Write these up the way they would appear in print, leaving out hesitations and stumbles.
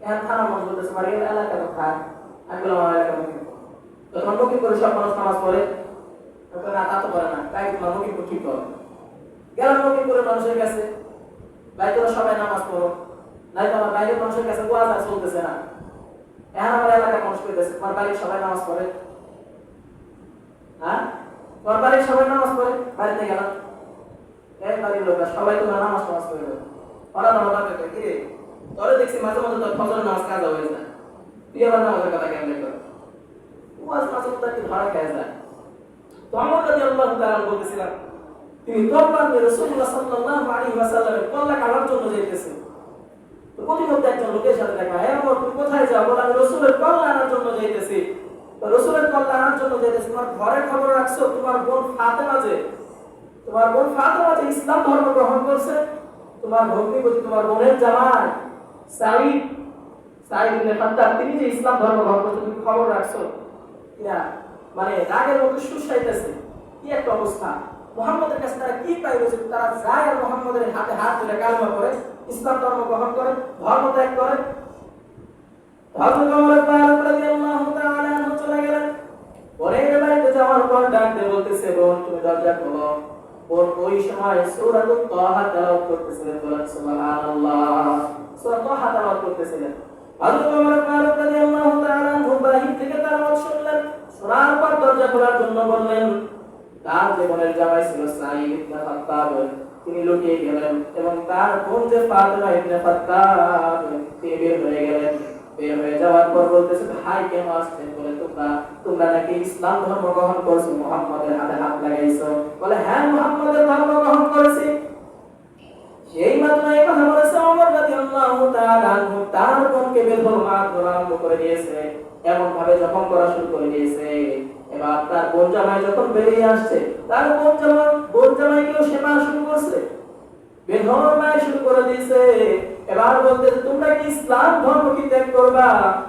এখন থানা মানুষ বলতেছে বাড়ি এলাকা তো খায়, আমি বললাম আমার এলাকা মুকিম। তখন মুকিম করে সব মানুষ নামাজ পড়ে, না তা তো করে না, তাই তোমার মুকিম ঠিক করো। গেলাম মুকিম করে মানুষের কাছে, ভাই তোরা সবাই নামাজ পড়ো, নাই তো আমার বাইরের মানুষের কাছে ওয়াজ আর চলতেছে না। এখন আমার এলাকার মানুষ কইতেছে তোমার বাড়ির সবাই নামাজ পড়ে, হ্যাঁ তোমার বাড়ির সবাই নামাজ পড়ে, বাড়িতে গেলাম এই বাড়ির লোকরা সবাই তোমার নামাজ পড়ে দেবে। ওরা নামাজ পড়ে কি রে, তোরে দেখছি মাঝে মাঝে তোর ফজরের নামাজ কাজা হয়ে যায়, তুই আবার নামাজের কথা কেমনে কর, ওয়াজ মাঝে মাঝে কি ধরা খেয়ে যায়। তো আমার রাদিয়াল্লাহু তাআলা বলতেছিলাম তিনি তরবার নিয়ে রাসূলুল্লাহ সাল্লাল্লাহু আলাইহি ওয়াসাল্লামের কল্লা কাটার জন্য যাইতেছে। তো প্রতিমধ্যে একজন লোকের সাথে দেখা, হ্যাঁ তুমি কোথায় যাও? বলে আমি রাসূলের কল্লা আনার জন্য যাইতেছি। তো রাসূলের কল্লা আনার জন্য যাইতেছি, তোমার ঘরে খবর রাখছো তোমার বোন ফাতেমা যে ইসলাম ধর্ম গ্রহণ করছে, তোমার ভগ্নিপতি তোমার বোনের জামাই সাঈদ ইবনে খাত্তাব তিনি যে ইসলাম ধর্ম গ্রহণ করছে, তুমি খবর রাখছো কিনা? মানে রাগের মধ্যে সুসাইতেছে, কি একটা অবস্থা। মুহাম্মদের কাছে তারা কি পাইবে যে তারা যায় আর মুহাম্মদের হাতে হাত ধরে কালেমা পড়ে ইসলাম ধর্ম গ্রহণ করে ধর্ম ত্যাগ করে। হযরত ওমর ফারুক রাদিয়াল্লাহু তাআলা আনহু চলে গেলেন। বোনের বাড়িতে যাওয়ার পর ডাক দিয়ে বলতেছে, বোন তুমি দরজা খোলো। বোন ওই সময় সূরাতুত তাহা তেলাওয়াত করতেছিলেন, বলেন সুবহানাল্লাহ, সূরা তাহা তেলাওয়াত করতেছিলেন। হযরত ওমর ফারুক রাদিয়াল্লাহু তাআলা আনহু বাহির থেকে তেলাওয়াত শুনলেন, শোনার পর দরজা খোলার জন্য বললেন। তার জীবনের জামাই ছিল সাঈদ ইবনে খাত্তাব, তিনি লুকিয়ে গেলেন এবং তার বোন যে ফাতেমা ইবনে খাত্তাব তিনি বের হয়ে গেলেন। বের হয়ে যাওয়ার পর বলতেছে, ভাই কেন আসছেন? বলে তোমরা নাকি ইসলাম ধর্ম গ্রহণ করছো, মুহাম্মাদের হাতে হাত লাগাইছো? বলে হ্যাঁ মুহাম্মাদের ধর্ম গ্রহণ করেছি। সেই মাত্র এই কথা বলেছে ওমর রাদিয়াল্লাহু তাআলা আনহু তার বোনকে বেদম আরম্ভ করে দিয়েছে, এমন ভাবে জখম করা শুরু করে দিয়েছে। এবার তার বোন জামাই যখন বেরিয়ে আসছে, তার বোন জামাইকেও সেবা শুরু করছে, বেদম শুরু করে দিয়েছে। এবার বলতে তোমরা কি ইসলাম ধর্ম কি ত্যাগ করবা?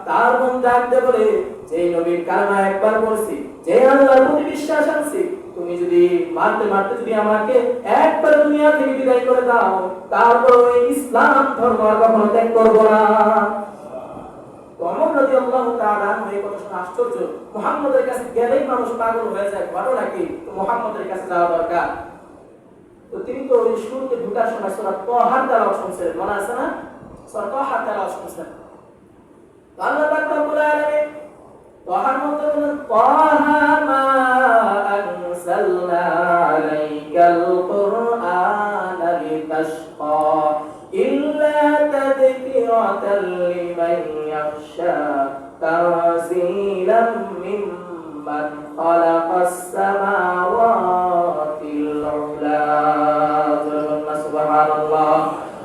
তার বোন ডাকতে বলে, যে নবীর কালেমা একবার পড়ছি, যে আল্লাহর প্রতি বিশ্বাস আনছি, তুমি যদি মারতে মারতে যদি আমাকে একবার দুনিয়া থেকে বিদায় করে দাও, তারপর এই ইসলাম ধর্ম আর কখনো ত্যাগ করব না। ওমর রাদিয়াল্লাহু তাআলা এই কথা শুনে আশ্চর্য, মুহাম্মদের কাছে গেলেই মানুষ পাগল হয়ে যায়, ঘটনা কি? তো মুহাম্মদের কাছে যাওয়া দরকার। তো তিনি তো ওই শুরুতে ঢুকার সময় সূরা তাহা তেলাওয়াত শুনছিলেন, মনে আছে না? সূরা তাহা তেলাওয়াত শুনছেন। আল্লাহ পাক রব্বুল আলামিন তাহার মধ্যে বলেন, তাহা মা আনজালনা আলাইকাল কুরআনা লিতাশকা ইল্লা তাযকিরাতাল লিমান ইয়াখশা তানজিলাম মিম্মান খালাকাস সামাওয়াতিল উলা। সুবহানাল্লাহ।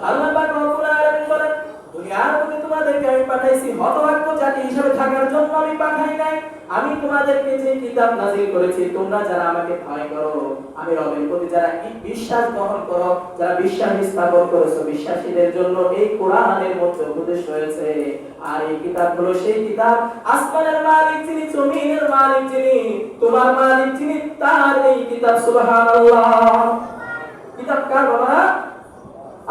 আল্লাহ পাক রব্বুল আলামিন বলেন, দুনিয়ার বুকে তোমাদেরকে আমি পাঠাইছি হতভাগ্য জাতি হিসেবে থাকার জন্য আমি পাঠাই নাই। আমি তোমাদেরকে যে কিতাব নাযিল করেছি, তোমরা যারা আমাকে ভয় করো, আমি রবের প্রতি যারা বিশ্বাস গ্রহণ করো, যারা বিশ্বাস স্থাপন করেছো, বিশ্বাসীদের জন্য এই কোরআনের মধ্যে উপদেশ রয়েছে। আর এই কিতাব হলো সেই কিতাব, আসমানের মালিক যিনি, জমিনের মালিক যিনি, তোমার মালিক যিনি, তার এই কিতাব। সুবহানাল্লাহ। কিতাব কার বাবা?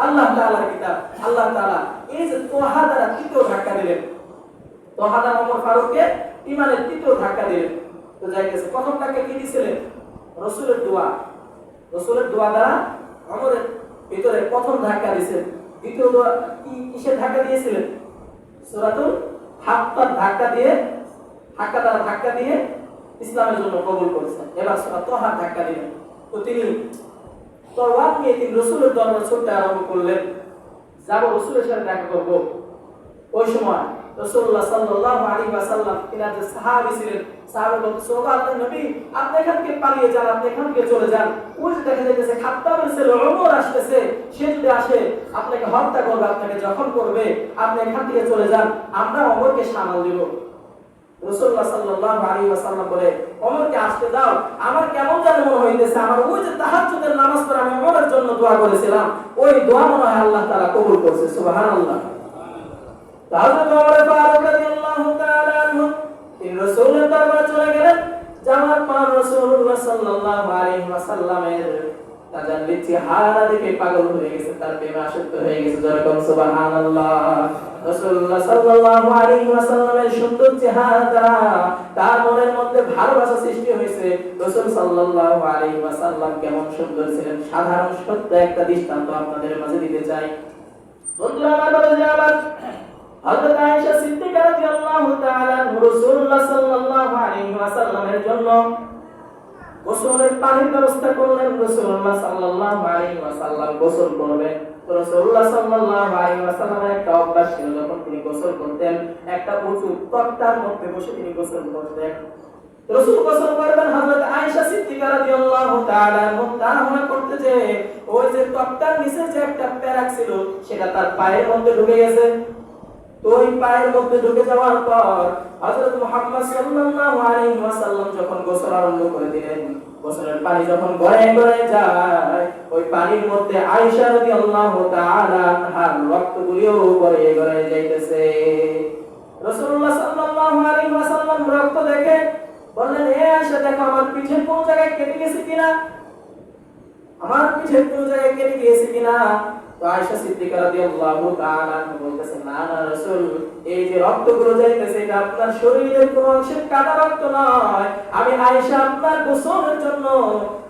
আল্লাহ তাআলার কিতাব। আল্লাহ তাআলা এই যে তোহা দ্বারা তৃতীয় ধাক্কা দিলেন, তোহা দ্বারা ওমর ফারুককে ঈমানের তৃতীয় ধাক্কা দিলেন। তো যাইতেছে, প্রথম ধাক্কা কি দিয়েছিলেন? রাসূলের দোয়া। রাসূলের দোয়া দ্বারা ওমরের ভিতরে প্রথম ধাক্কা দিয়েছেন। দ্বিতীয় দোয়া কিসের ধাক্কা দিয়েছিলেন? সূরাতুল হাক্কার ধাক্কা দিয়ে, হাক্কা দ্বারা ধাক্কা দিয়ে ইসলামের জন্য কবুল করেছেন। এবার সূরা তোহা ধাক্কা দিলেন। তো তিনি তরবাত নিয়ে তিনি রাসূলের দরবারে ছুটতে আরম্ভ করলেন, যাব রাসূলের সাথে দেখা করব। ওই সময় রাসূলুল্লাহ সাল্লাল্লাহু আলাইহি ওয়াসাল্লাম তিনার যে সাহাবী ছিলেন, সাহাবা বলতেছে, ও আল্লাহর নবী, আপনি এখান থেকে পালিয়ে যান, আপনি এখান থেকে চলে যান। ওই যে দেখা যাইতেছে খাত্তাবের ছেলে ওমর আসতেছে, সে যদি আসে আপনাকে হত্যা করবে, আপনাকে জখম করবে, আপনি এখান থেকে চলে যান, আমরা ওমরকে সামাল দিব। রাসূলুল্লাহ সাল্লাল্লাহু আলাইহি ওয়াসাল্লাম বলে, ওমরকে আসতে দাও। আমার কেমন যেন মনে হইতেছে, আমার ওই যে তাহাজ্জুদের নামাজ পড়ে আমি ওমরের জন্য দোয়া করেছিলাম, ওই দোয়া মনে হয় আল্লাহ তাআলা কবুল করেছে। সুবহানাল্লাহ। হযরত ওমর ফারুক রাদিয়াল্লাহু তাআলা আনহু তিনি রাসূলের দরবারে চলে গেলেন। যাওয়ার পর রাসূলুল্লাহ সাল্লাল্লাহু আলাইহি ওয়াসাল্লামের তার তাজাল্লি চেহারা দেখে পাগল হয়ে গেছে, তার প্রেমে আসক্ত হয়ে গেছে। যেরকম সুবহানাল্লাহ। রাসূলুল্লাহ সাল্লাল্লাহু আলাইহি ওয়াসাল্লামের সুন্দর চেহারা দ্বারা তার মনের মধ্যে ভালোবাসা সৃষ্টি হয়েছে। রাসূল সাল্লাল্লাহু আলাইহি ওয়াসাল্লাম কেমন সুন্দর ছিলেন, সাধারণ সত্য একটা দৃষ্টান্ত আপনাদের মাঝে দিতে চাই। বন্ধুরা আমার, বাবাজি আমার, হযরত আয়েশা সিদ্দিকা রাদিয়াল্লাহু তাআলা রাসূলুল্লাহ সাল্লাল্লাহু আলাইহি ওয়াসাল্লামের জন্য গোসলের পানির ব্যবস্থা করলেন। রাসূলুল্লাহ সাল্লাল্লাহু আলাইহি ওয়াসাল্লাম গোসল করবেন। রাসূলুল্লাহ সাল্লাল্লাহু আলাইহি ওয়াসাল্লামের একটা অভ্যাস ছিল, যখন তিনি গোসল করতেন একটা উঁচু তক্তার মধ্যে বসে তিনি গোসল করতেন। রাসূল গোসল করবেন, হযরত আয়েশা সিদ্দিকা রাদিয়াল্লাহু তাআলা মুতাহানা করতে যে ওই যে তক্তার নিচে যে একটা প্যারাক ছিল সেটা তার পায়ের মধ্যে ঢুকে গেছে। তো ওই পায়ের মধ্যে ঢুকে যাওয়ার পর হযরত মুহাম্মদ সাল্লাল্লাহু আলাইহি ওয়াসাল্লাম যখন গোসল আরম্ভ করে দিলেন, গোসলের পানি যখন গড়ায় গড়ায় যায়, ওই পানির মধ্যে আয়েশা রাদিয়াল্লাহু তাআলা আনহার রক্তগুলিও গড়ায় গড়ায় যাইতেছে। রাসূলুল্লাহ সাল্লাল্লাহু আলাইহি ওয়াসাল্লাম রক্ত দেখে বললেন, এ আয়েশা, দেখো আমার পিঠের কোন জায়গায় কেটে গেছে কিনা, আমার পিঠের কোন জায়গায় কেটে গিয়েছে কিনা। তো আয়েশা সিদ্দিকা রাদিয়াল্লাহু তাআলা বলতেছেন, না না রাসূল, এই যে রক্তগুলো যাইতেছে এটা আপনার শরীরের কোন অংশের কাটা রক্ত নয়। আমি আয়েশা আপনার গোসলের জন্য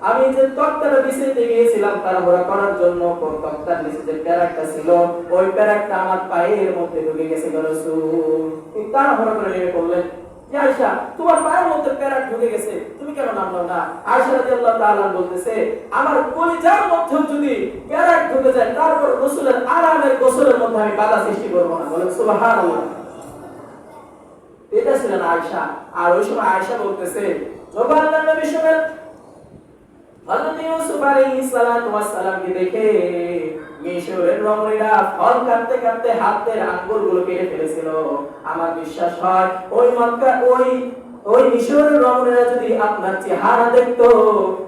আমি যে তক্তাটা বিছাইতে গিয়েছিলাম তাড়াহুড়া করার জন্য, কোন তক্তার নিচে যে প্যারাকটা ছিল ওই প্যারাকটা আমার পায়ের মধ্যে ঢুকে গেছে রাসূল। তিনি তাড়াহুড়া করে নেমে পড়লেন, যে আয়েশা, তোমার পায়ের মধ্যে প্যারাক ঢুকে গেছে, তুমি কেন নামলো না? আয়েশা রাদিয়াল্লাহু তাআলা বলতেছে, আমার কলিজার মধ্যে যদি প্যারাক ঢুকে যায় তারপর রাসূলের আরামের গোসলের মধ্যে আমি বাধা সৃষ্টি করব না। বলেন সুবহানাল্লাহ। এটা ছিলেন আয়েশা। আর ওই সময় আয়েশা বলতেছে, যখন আল্লাহর নবী শুনেন হযরত ইউসুফ আলাইহিস সালাতু ওয়াস সালামকে দেখে মিশরের রমণীরা ফল কাটতে কাটতে হাতের আঙ্গুলগুলো কেটে ফেলেছিল, আমার বিশ্বাস হয় ওই মক্কা ওই মিশরের রমণীরা যদি আপনার চেহারা দেখতো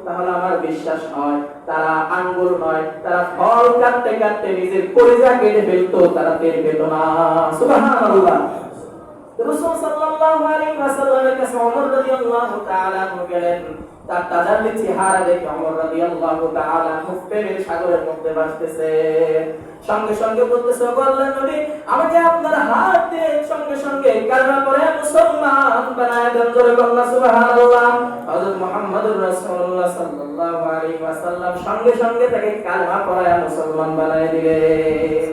তাহলে আমার বিশ্বাস হয় তারা আঙ্গুল নয়, তারা ফল কাটতে কাটতে নিজের কলিজা কেটে ফেলতো, তারা টের পেত না। সুবহানাল্লাহ। রাসূল সাল্লাল্লাহু আলাইহি ওয়াসাল্লামের কাছে ওমর রাদিয়াল্লাহু তাআলা গেলেন, তার তাজাল্লি চেহারা দেখে ওমর রাদিয়াল্লাহু তাআলা প্রেমের সাগরের মধ্যে ভাসতেছে। সঙ্গে সঙ্গে বলতেছে, আল্লাহর নবী, আমাকে আপনার হাত দিয়ে সঙ্গে সঙ্গে কালেমা পড়ে মুসলমান বানায় দেন। জোরে বলুন সুবহানাল্লাহ। হযরত মুহাম্মদুর রাসূলুল্লাহ সাল্লাল্লাহু আলাইহি ওয়াসাল্লাম সঙ্গে সঙ্গে তাকে কালেমা পড়ায় মুসলমান বানায় দিলেন।